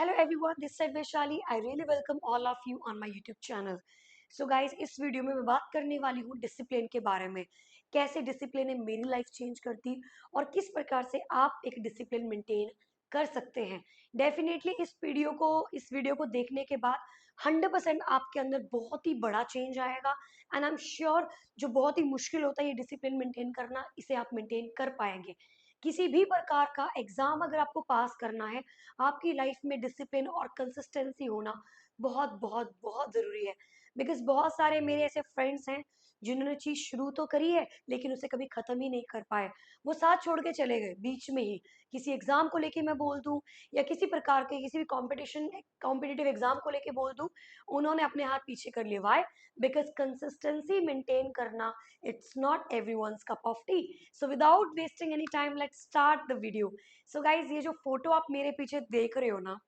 Hello everyone, this side Vaishali. I really welcome all of you on my YouTube channel. So guys, इस video में मैं बात करने वाली हूँ डिसिप्लिन के बारे में। कैसे डिसिप्लिन ने मेरी लाइफ चेंज कर दी और किस प्रकार से आप एक डिसिप्लिन मेंटेन कर सकते हैं। डेफिनेटली इस वीडियो को देखने के बाद 100% आपके अंदर बहुत ही बड़ा चेंज आएगा एंड आई एम श्योर जो बहुत ही मुश्किल होता है ये डिसिप्लिन मेंटेन करना, इसे आप मेंटेन कर पाएंगे। किसी भी प्रकार का एग्जाम अगर आपको पास करना है, आपकी लाइफ में डिसिप्लिन और कंसिस्टेंसी होना बहुत बहुत बहुत जरूरी है। बिकॉज बहुत सारे मेरे ऐसे फ्रेंड्स हैं जिन्होंने चीज शुरू तो करी है लेकिन उसे कभी खत्म ही नहीं कर पाए। वो साथ छोड़ के चले गए बीच में ही। किसी एग्जाम को लेके मैं बोल दूं या किसी प्रकार के किसी भी कॉम्पिटिटिव एग्जाम को लेके बोल दूं, उन्होंने अपने हाथ पीछे कर लिए। वाई? बिकॉज कंसिस्टेंसी मेंटेन करना, it's not everyone's cup of T. So without wasting any time, let's start the video. So guys, ये जो फोटो आप मेरे पीछे देख रहे हो ना,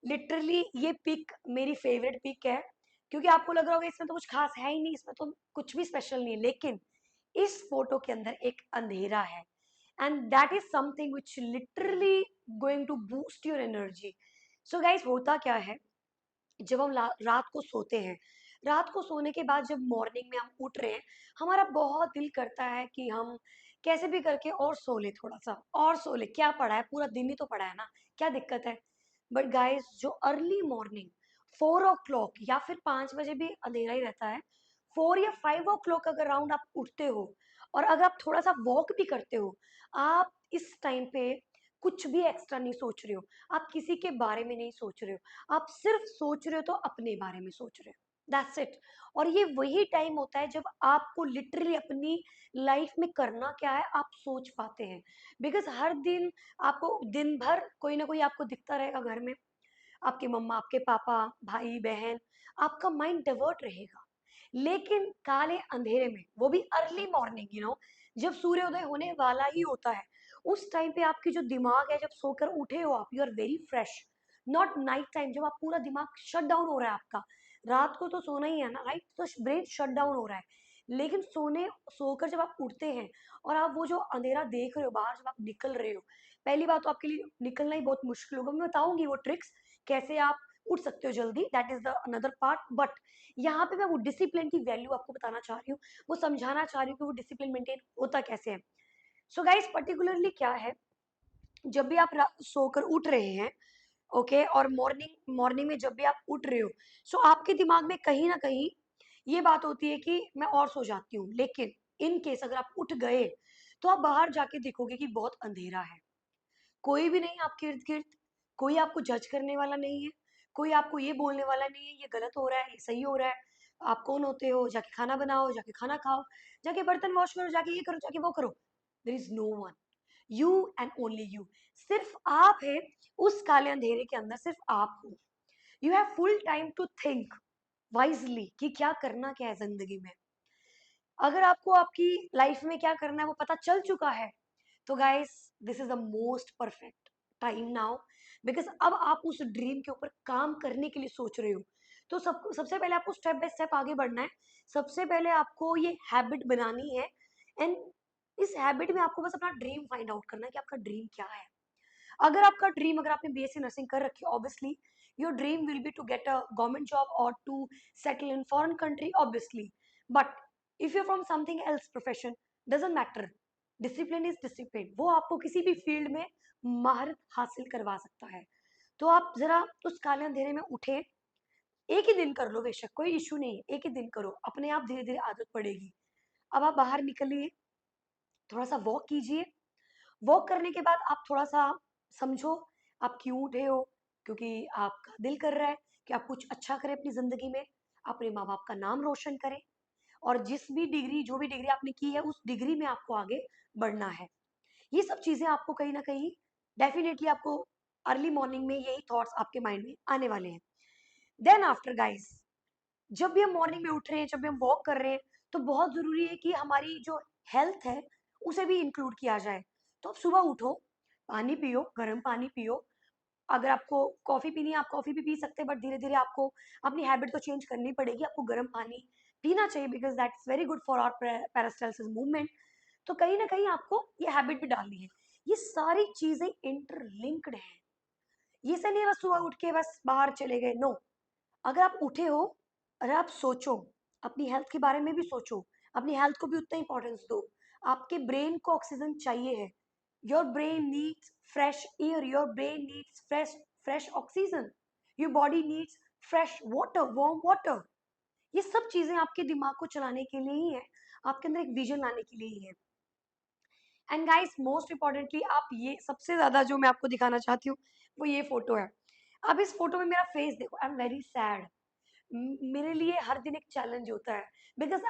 लिटरली ये पिक मेरी फेवरेट पिक है। क्योंकि आपको लग रहा होगा इसमें तो कुछ खास है ही नहीं, इसमें तो कुछ भी स्पेशल नहीं है, लेकिन इस फोटो के अंदर एक अंधेरा है and that is something which literally going to boost your energy. So guys, होता क्या है, जब हम रात को सोते हैं, रात को सोने के बाद जब मॉर्निंग में हम उठ रहे हैं, हमारा बहुत दिल करता है कि हम कैसे भी करके और सो ले, थोड़ा सा और सो ले। क्या पड़ा है, पूरा दिन ही तो पड़ा है ना, क्या दिक्कत है। बट गाइस, जो अर्ली मॉर्निंग 4 o'clock या फिर 5 बजे भी अंधेरा ही रहता है, 4 या 5 o'clock अगर राउंड आप उठते हो और अगर आप थोड़ा सा वॉक भी करते हो, आप इस टाइम पे कुछ भी एक्स्ट्रा नहीं सोच रहे हो, आप किसी के बारे में नहीं सोच रहे हो, आप सिर्फ सोच रहे हो तो अपने बारे में सोच रहे हो। That's it. और ये वही टाइम होता है जब आपको लिटरली अपनी लाइफ में करना क्या है आप सोच पाते हैं। बिकॉज हर दिन आपको दिन भर कोई ना कोई आपको दिखता रहेगा घर में, आपके मम्मा, आपके पापा, भाई बहन, आपका माइंड डाइवर्ट रहेगा। लेकिन काले अंधेरे में, वो भी अर्ली मॉर्निंग, जब सूर्योदय होने वाला ही होता है, उस टाइम पे आपकी जो दिमाग है, जब सोकर उठे हो आप, you are very fresh. Not night time जब आप पूरा दिमाग शट डाउन हो रहा है आपका। रात को तो सोना ही है ना, राइट? तो ब्रेन शट डाउन हो रहा है। लेकिन सोकर जब आप उठते हैं और आप वो जो अंधेरा देख रहे हो बाहर, जब आप निकल रहे हो, पहली बात तो आपके लिए निकलना ही बहुत मुश्किल होगा। मैं बताऊंगी वो ट्रिक्स कैसे आप उठ सकते हो जल्दी, that is the another part. But यहाँ पे मैं वो डिसिप्लिन की वैल्यू आपको बताना चाह रही हूँ, वो समझाना चाह रही हूँ कि वो डिसिप्लिन मेंटेन होता कैसे है। सो गाइस, पर्टिकुलरली क्या है, जब भी आप सोकर उठ रहे हैं, ओके, और मॉर्निंग मॉर्निंग में जब भी आप उठ रहे हो, सो आपके दिमाग में कहीं ना कहीं ये बात होती है कि मैं और सो जाती हूँ। लेकिन इन केस अगर आप उठ गए तो आप बाहर जाके देखोगे कि बहुत अंधेरा है, कोई भी नहीं आपके इर्द गिर्द, कोई आपको जज करने वाला नहीं है, कोई आपको ये बोलने वाला नहीं है ये गलत हो रहा है ये सही हो रहा है। आप कौन होते हो, जाके खाना बनाओ, जाके खाना खाओ, जाके बर्तन वॉश करो, जाके ये करो, जाके वो करो। There is no one, you and only you. सिर्फ आप है उस काले अंधेरे के अंदर, सिर्फ आप हो। You have full time to think wisely कि क्या करना क्या है जिंदगी में। अगर आपको आपकी लाइफ में क्या करना है वो पता चल चुका है, तो guys, this is the most perfect time now. Because अब आप उस ड्रीम के ऊपर काम करने के लिए सोच रहे हो। तो सबसे पहले आपको स्टेप बाय स्टेप आगे बढ़ना है। सबसे पहले आपको ये हैबिट बनानी है एंड इस हैबिट में आपको बस अपना ड्रीम फाइंड आउट करना है कि आपका ड्रीम क्या है। अगर आपने बीएससी नर्सिंग कर रखी है, obviously your dream will be to get a government job और to settle in foreign country, obviously. But if you from something else profession, doesn't matter, discipline is discipline, वो आपको किसी भी फील्ड में महारत हासिल करवा सकता है। तो आप जरा उस काले अंधेरे में उठे, एक ही दिन कर लो, बेशक कोई इश्यू नहीं है, एक ही दिन करो, अपने आप धीरे धीरे आदत पड़ेगी। अब आप बाहर निकलिए, थोड़ा सा वॉक कीजिए। वॉक करने के बाद आप थोड़ा सा समझो आप क्यों उठे हो, क्योंकि आपका दिल कर रहा है कि आप कुछ अच्छा करें अपनी जिंदगी में, अपने माँ बाप का नाम रोशन करें, और जो भी डिग्री आपने की है उस डिग्री में आपको आगे बढ़ना है। ये सब चीजें आपको कहीं ना कहीं डेफिनेटली आपको अर्ली मॉर्निंग में यही थॉट्स आपके माइंड में आने वाले हैं। देन आफ्टर गाइस, जब भी हम मॉर्निंग में उठ रहे हैं, जब भी हम वॉक कर रहे हैं, तो बहुत जरूरी है कि हमारी जो हेल्थ है उसे भी इंक्लूड किया जाए। तो आप सुबह उठो, पानी पियो, गर्म पानी पियो। अगर आपको कॉफी पीनी है आप कॉफी भी पी सकते हैं, बट धीरे धीरे आपको अपनी हैबिट तो चेंज करनी पड़ेगी, आपको गर्म पानी पीना चाहिए because that is very good for our peristalsis movement. तो कहीं ना कहीं आपको ये हैबिट भी डालनी है। ये सारी चीजें इंटरलिंक्ड हैं, ये से नहीं बस सुबह उठ के बस बाहर चले गए, नो। अगर आप उठे हो, अगर आप सोचो, अपनी हेल्थ के बारे में भी सोचो, अपनी हेल्थ को भी उतना इंपॉर्टेंस दो। आपके ब्रेन को ऑक्सीजन चाहिए है। Your brain needs fresh air, your brain needs fresh fresh oxygen, your body needs fresh water, warm water. ये सब चीजें आपके दिमाग को चलाने के लिए ही है, आपके अंदर एक विजन लाने के लिए ही है। एंड गाइस मोस्ट इंपॉर्टेंटली, आप ये सबसे ज्यादा जो मैं आपको दिखाना चाहती हूँ वो ये फोटो है। अब इस फोटो में मेरा फेस देखो, आई एम वेरी सैड। मेरे लिए हर दिन एक चैलेंज होता है, because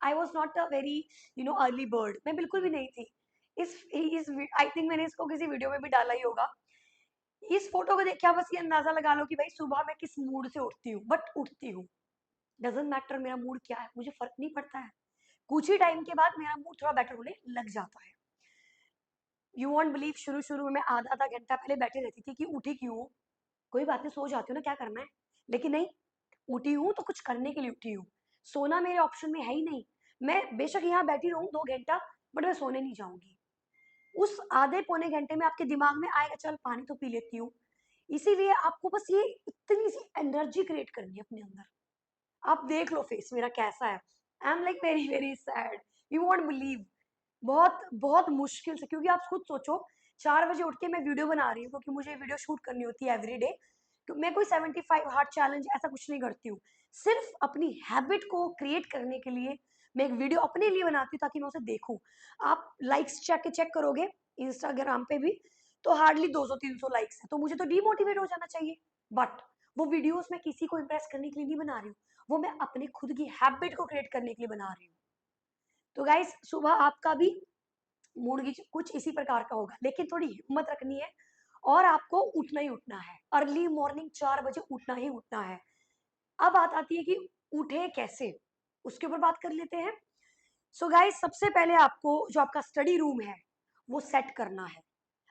I was not a very early bird, मैं बिल्कुल भी नहीं थी। इस आई थिंक मैंने इसको किसी वीडियो में भी डाला ही होगा। इस फोटो को देख के आप बस ये अंदाजा लगा लो कि भाई सुबह मैं किस मूड से उठती हूँ, बट उठती हूँ। डजेंट मैटर मेरा मूड क्या है, मुझे फर्क नहीं पड़ता है। कुछ ही टाइम के बाद मेरा मूड थोड़ा बेटर होने लग जाता है। यू वॉन्ट बिलीव, शुरू शुरू में मैं आधा आधा घंटा पहले बैठी रहती थी कि उठी क्यों हूँ, कोई बात नहीं, सो जाती हूँ ना, क्या करना है। लेकिन नहीं, उठी हूँ तो कुछ करने के लिए उठी हूँ। सोना मेरे ऑप्शन में है ही नहीं। मैं बेशक यहाँ बैठी रहूँ 2 घंटा, बट मैं सोने नहीं जाऊंगी। उस आधे पौने घंटे में आपके दिमाग में आएगा चल पानी तो पी लेती हूँ। इसीलिए आपको बस ये इतनी सी एनर्जी क्रिएट करनी है अपने अंदर। आप देख लो फेस मेरा कैसा है, I am like very very sad, you won't believe. बहुत बहुत मुश्किल से, क्योंकि आप खुद सोचो, 4 बजे उठ के मैं वीडियो बना रही हूँ क्योंकि मुझे वीडियो शूट करनी होती है एवरी डे। तो मैं कोई 75 हार्ट चैलेंज ऐसा कुछ नहीं करती हूँ। सिर्फ अपनी हैबिट को क्रिएट करने के लिए मैं एक वीडियो अपने लिए बनाती हूँ ताकि मैं उसे देखूं। आप लाइक्स चेक करोगे इंस्टाग्राम पे भी, तो हार्डली 200-300 लाइक्स है, तो मुझे तो डीमोटिवेट हो जाना चाहिए। बट वो वीडियोस मैं किसी को इम्प्रेस करने के लिए नहीं बना रही हूँ, वो मैं अपने खुद की हैबिट को क्रिएट करने के लिए बना रही हूँ। तो गाइस सुबह आपका भी मूड कुछ इसी प्रकार का होगा, लेकिन थोड़ी हिम्मत रखनी है और आपको उठना ही उठना है। अर्ली मॉर्निंग 4 बजे उठना ही उठना है। अब बात आती है कि उठे कैसे, उसके ऊपर बात कर लेते हैं। सो गाइस सबसे पहले आपको जो आपका स्टडी रूम है वो सेट करना है।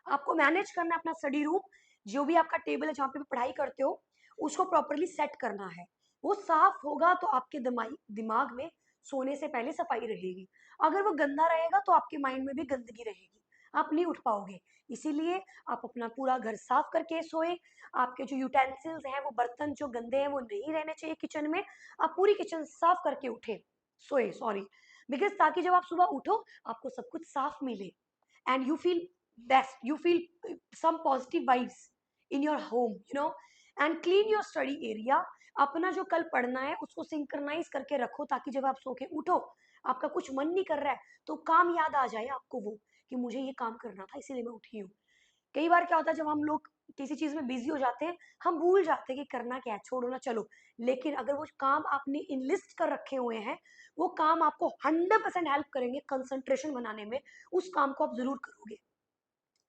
आपको मैनेज करना है अपना स्टडी रूम। जो भी आपका टेबल है जहाँ पे पढ़ाई करते हो, उसको प्रॉपरली सेट करना है। वो साफ होगा तो आपके दिमाग में सोने से पहले सफाई रहेगी। अगर वो गंदा रहेगा तो आपके माइंड में भी गंदगी रहेगी, आप नहीं उठ पाओगे। इसीलिए आप अपना पूरा घर साफ करके सोए। आपके जो यूटेंसिल्स हैं, वो बर्तन जो गंदे हैं वो नहीं रहने चाहिए किचन में। आप पूरी किचन साफ करके उठे, सोए, सॉरी। बिकॉज ताकि जब आप सुबह उठो आपको सब कुछ साफ मिले, and you feel some positive vibes in your home, and clean your study area। अपना जो कल पढ़ना है उसको सिंक्रनाइज करके रखो, ताकि जब आप सो के उठो, आपका कुछ मन नहीं कर रहा है तो काम याद आ जाए आपको, वो कि मुझे ये काम करना था इसीलिए मैं उठी हूँ। कई बार क्या होता है, जब हम लोग किसी चीज में बिजी हो जाते हैं, हम भूल जाते हैं कि करना क्या है, छोड़ो ना, चलो। लेकिन अगर वो काम आपने इन लिस्ट कर रखे हुए हैं, वो काम आपको 100% हेल्प करेंगे कंसंट्रेशन बनाने में, उस काम को आप जरूर करोगे।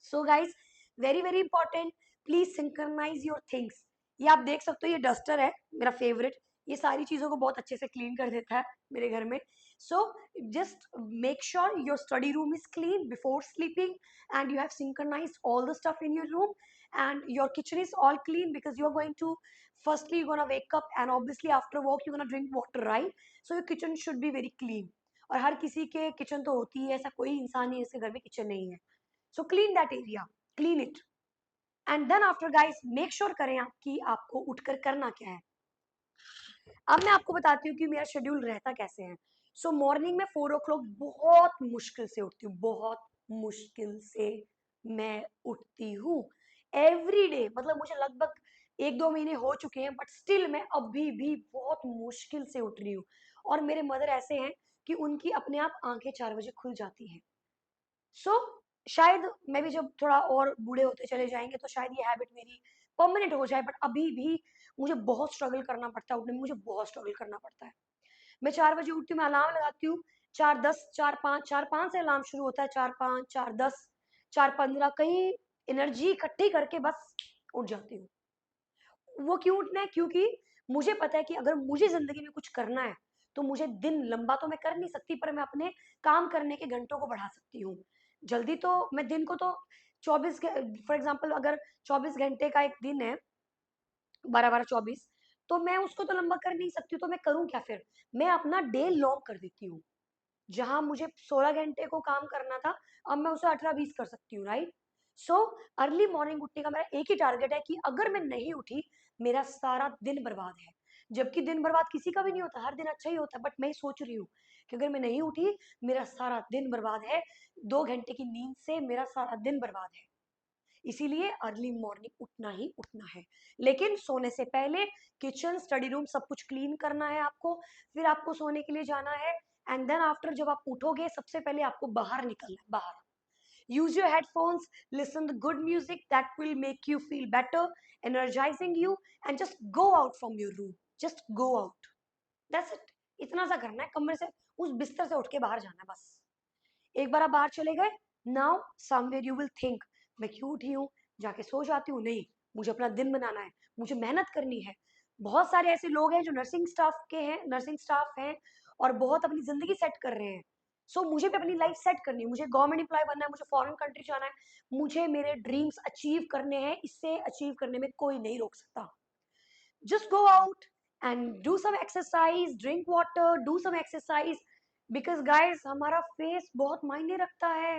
So guys, very very important, please synchronise your things. ये आप देख सकते हो, ये डस्टर है मेरा फेवरेट, ये सारी चीजों को बहुत अच्छे से क्लीन कर देता है मेरे घर में। So just make sure your study room is clean before sleeping, and you have synchronized all the stuff in your room, and your kitchen is all clean, because you are going to, firstly you're going to wake up and obviously after walk you're going to drink water, right? So your kitchen should be very clean। और हर किसी के kitchen तो होती है, ऐसा कोई इंसान नहीं है जिसके घर में किचन नहीं है। So clean that area, clean it. And then after guys, make sure करें आप कि आपको उठकर करना क्या है। अब मैं आपको बताती हूँ कि मेरा शेड्यूल रहता कैसे है। सो मॉर्निंग में 4 o'clock बहुत मुश्किल से उठती हूँ, बहुत मुश्किल से मैं उठती हूँ एवरी डे। मतलब मुझे लगभग 1-2 महीने हो चुके हैं, बट स्टिल मैं अभी भी बहुत मुश्किल से उठ रही हूँ। और मेरे मदर ऐसे हैं कि उनकी अपने आप आंखें 4 बजे खुल जाती हैं। सो शायद मैं भी जब थोड़ा और बूढ़े होते चले जाएंगे तो शायद ये हैबिट मेरी परमानेंट हो जाए, बट अभी भी मुझे बहुत स्ट्रगल करना पड़ता है उठने में, मुझे बहुत स्ट्रगल करना पड़ता है। मैं 4 बजे उठती हूँ, मैं अलार्म लगाती हूँ 4:10, 4:05, 4:05 से अलार्म शुरू होता है, 4:05, 4:10, 4:15, कहीं एनर्जी इकट्ठी करके बस उठ जाती हूँ। वो क्यों उठना है? क्योंकि मुझे पता है कि अगर मुझे जिंदगी में कुछ करना है तो मुझे दिन लंबा तो मैं कर नहीं सकती, पर मैं अपने काम करने के घंटों को बढ़ा सकती हूँ। जल्दी तो मैं दिन को तो 24, फॉर एग्जाम्पल अगर 24 घंटे का एक दिन है, 12-12, 24, तो मैं उसको तो लंबा कर नहीं सकती, तो मैं करूँ क्या फिर? मैं अपना डे लॉन्ग कर देती हूँ। जहां मुझे 16 घंटे को काम करना था, अब मैं उसे 18-20 कर सकती हूँ, राइट? सो अर्ली मॉर्निंग उठने का मेरा एक ही टारगेट है कि अगर मैं नहीं उठी, मेरा सारा दिन बर्बाद है। जबकि दिन बर्बाद किसी का भी नहीं होता, हर दिन अच्छा ही होता है, बट मैं सोच रही हूँ कि अगर मैं नहीं उठी, मेरा सारा दिन बर्बाद है। 2 घंटे की नींद से मेरा सारा दिन बर्बाद है। इसीलिए अर्ली मॉर्निंग उठना ही उठना है। लेकिन सोने से पहले किचन, स्टडी रूम सब कुछ क्लीन करना है आपको। फिर आपको सोने के लिए जाना है। एंड देन आफ्टर जब आप उठोगे, सबसे पहले आपको बाहर निकलना है, बाहर। use your headphones, listen to good music that will make you feel better, energizing you, and just go out from your room. Just go out. That's it. इतना सा करना है, कमरे से, उस बिस्तर से उठ के बाहर जाना है बस। एक बार आप बाहर चले गए, now somewhere you will think, मैं क्यों उठी हूँ, जाके सो जाती हूँ। नहीं, मुझे अपना दिन बनाना है, मुझे मेहनत करनी है। बहुत सारे ऐसे लोग हैं जो नर्सिंग स्टाफ के हैं, नर्सिंग स्टाफ हैं, और बहुत अपनी जिंदगी सेट कर रहे हैं। सो मुझे भी अपनी लाइफ सेट करनी है, मुझे गवर्नमेंट एम्प्लॉय बनना है, मुझे फॉरेन कंट्री जाना है, मुझे मेरे ड्रीम्स अचीव करने हैं। इससे अचीव करने में कोई नहीं रोक सकता। just go out and do some exercise, drink water, do some exercise, because guys हमारा फेस बहुत मायने रखता है,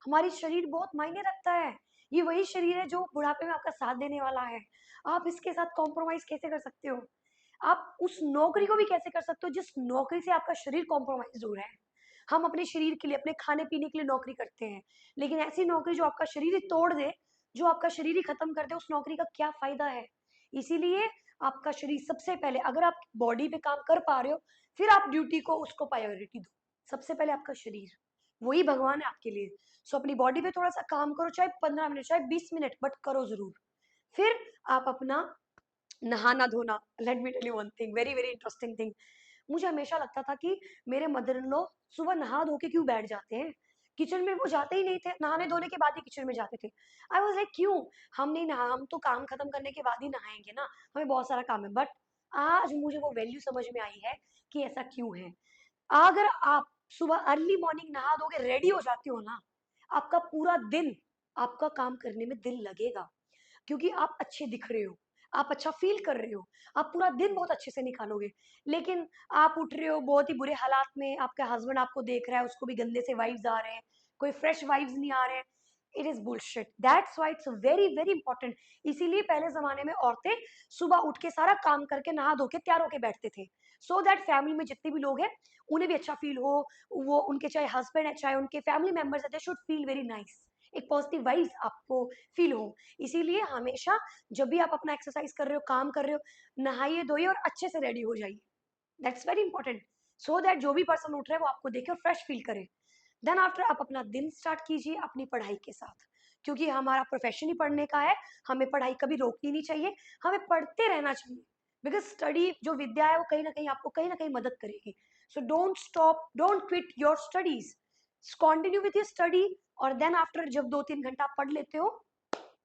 हमारी शरीर बहुत मायने रखता है। ये वही शरीर है जो बुढ़ापे में आपका साथ देने वाला है। आप इसके साथ कॉम्प्रोमाइज कैसे कर सकते हो? आप उस नौकरी को भी कैसे कर सकते हो जिस नौकरी से आपका शरीर कॉम्प्रोमाइज हो रहा है? हम अपने शरीर के लिए, अपने खाने पीने के लिए नौकरी करते हैं, लेकिन ऐसी नौकरी जो आपका शरीर ही तोड़ दे, जो आपका शरीर ही खत्म कर दे, उस नौकरी का क्या फायदा है? इसीलिए आपका शरीर सबसे पहले, अगर आप बॉडी पे काम कर पा रहे हो, फिर आप ड्यूटी को उसको प्रायोरिटी दो। सबसे पहले आपका शरीर, वही भगवान है आपके लिए। सो अपनी बॉडी पे थोड़ा सा काम करो, चाहे 15 मिनट, चाहे 20 मिनट, बट करो जरूर। फिर आप अपना नहाना धोना, let me tell you one thing, very very interesting thing. मुझे हमेशा लगता था कि मेरे मदर इन लॉ सुबह नहा धो के क्यों बैठ जाते हैं, किचन में वो जाते ही नहीं थे, नहाने धोने के बाद ही किचन में जाते थे। आई वाज लाइक क्यों? हम नहीं नहा, हम तो काम खत्म करने के बाद ही नहाएंगे ना, हमें बहुत सारा काम है। बट आज मुझे वो वैल्यू समझ में आई है कि ऐसा क्यों है। अगर आप सुबह अर्ली मॉर्निंग नहा धो के रेडी हो जाती हो ना, आपका पूरा दिन, आपका काम करने में दिल लगेगा, क्योंकि आप अच्छे दिख रहे हो, आप अच्छा फील कर रहे हो, आप पूरा दिन बहुत अच्छे से निकालोगे। लेकिन आप उठ रहे हो बहुत ही बुरे हालात में, आपका हस्बैंड आपको देख रहा है, उसको भी गंदे से वाइब्स आ रहे हैं, कोई फ्रेश वाइब्स नहीं आ रहे हैं। It is bullshit, that's why it's very very important. इसीलिए पहले जमाने में औरतें सुबह उठ के सारा काम करके नहा धो के तैयार होके बैठते थे, सो दैट फैमिली में जितने भी लोग हैं उन्हें भी अच्छा फील हो। वो उनके चाहे हस्बैंड है, चाहे उनके फैमिली मेंबर्स है, they should feel very nice, एक पॉजिटिव वाइब्स आपको फील हो। इसीलिए हमेशा जब भी आप अपना एक्सरसाइज कर रहे हो, काम कर रहे हो, नहाइए धोइए और अच्छे से रेडी हो जाइए। That's very important, so that जो भी पर्सन उठ रहा है वो आपको देखे और फ्रेश फील करे। देन आफ्टर आप अपना दिन स्टार्ट कीजिए अपनी पढ़ाई के साथ, क्योंकि हमारा प्रोफेशन ही पढ़ने का है। हमें पढ़ाई कभी रोकनी नहीं चाहिए, हमें पढ़ते रहना चाहिए। बिकॉज स्टडी जो विद्या है वो कहीं ना कहीं आपको कहीं ना कहीं मदद करेगी। So don't stop, don't quit your studies, continue with your study. और देन आफ्टर जब 2-3 घंटा आप पढ़ लेते हो,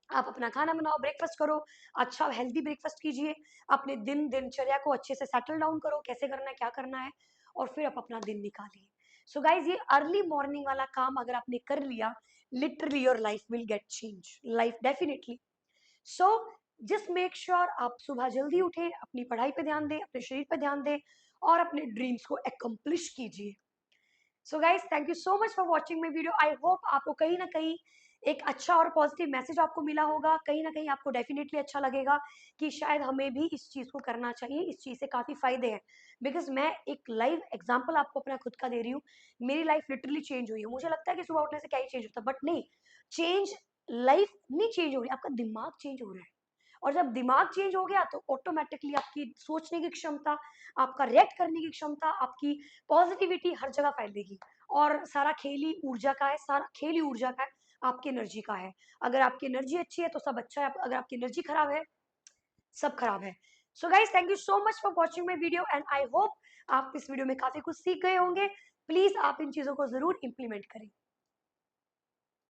आप अपना खाना बनाओ, ब्रेकफास्ट करो, अच्छा हेल्दी ब्रेकफास्ट कीजिए, अपने दिनचर्या को अच्छे से सेटल डाउन करो, कैसे करना है, क्या करना है, और फिर आप अपना दिन निकालिए। सो गाइज, ये अर्ली मॉर्निंग वाला काम अगर आपने कर लिया, literally your life will get change, life definitely. So just make sure आप सुबह जल्दी उठें, अपनी पढ़ाई पे ध्यान दें, अपने शरीर पे ध्यान दें, और अपने ड्रीम्स को अकम्प्लिश कीजिए। So guys, thank you so much for watching my video. I hope आपको कहीं ना कहीं एक अच्छा और पॉजिटिव मैसेज आपको मिला होगा, कहीं ना कहीं आपको डेफिनेटली अच्छा लगेगा कि शायद हमें भी इस चीज को करना चाहिए, इस चीज से काफी फायदे हैं। बिकॉज मैं एक लाइव एग्जाम्पल आपको अपना खुद का दे रही हूँ, मेरी लाइफ लिटरली चेंज हुई है। मुझे लगता है कि सुबह उठने से क्या ही चेंज होता, बट नहीं, चेंज, लाइफ नहीं चेंज हो रही, आपका दिमाग चेंज हो रहा है। और जब दिमाग चेंज हो गया तो ऑटोमेटिकली आपकी सोचने की क्षमता, आपका रिएक्ट करने की क्षमता, आपकी पॉजिटिविटी हर जगह फैलेगी। और सारा खेल ही ऊर्जा का है, सारा खेल ही ऊर्जा का है, आपकी एनर्जी का है। अगर आपकी एनर्जी अच्छी है तो सब अच्छा है, अगर आपकी एनर्जी खराब है, सब खराब है। So guys, thank you so much for watching my video, and I hope आप इस वीडियो में काफी कुछ सीख गए होंगे। प्लीज आप इन चीजों को जरूर इंप्लीमेंट करें।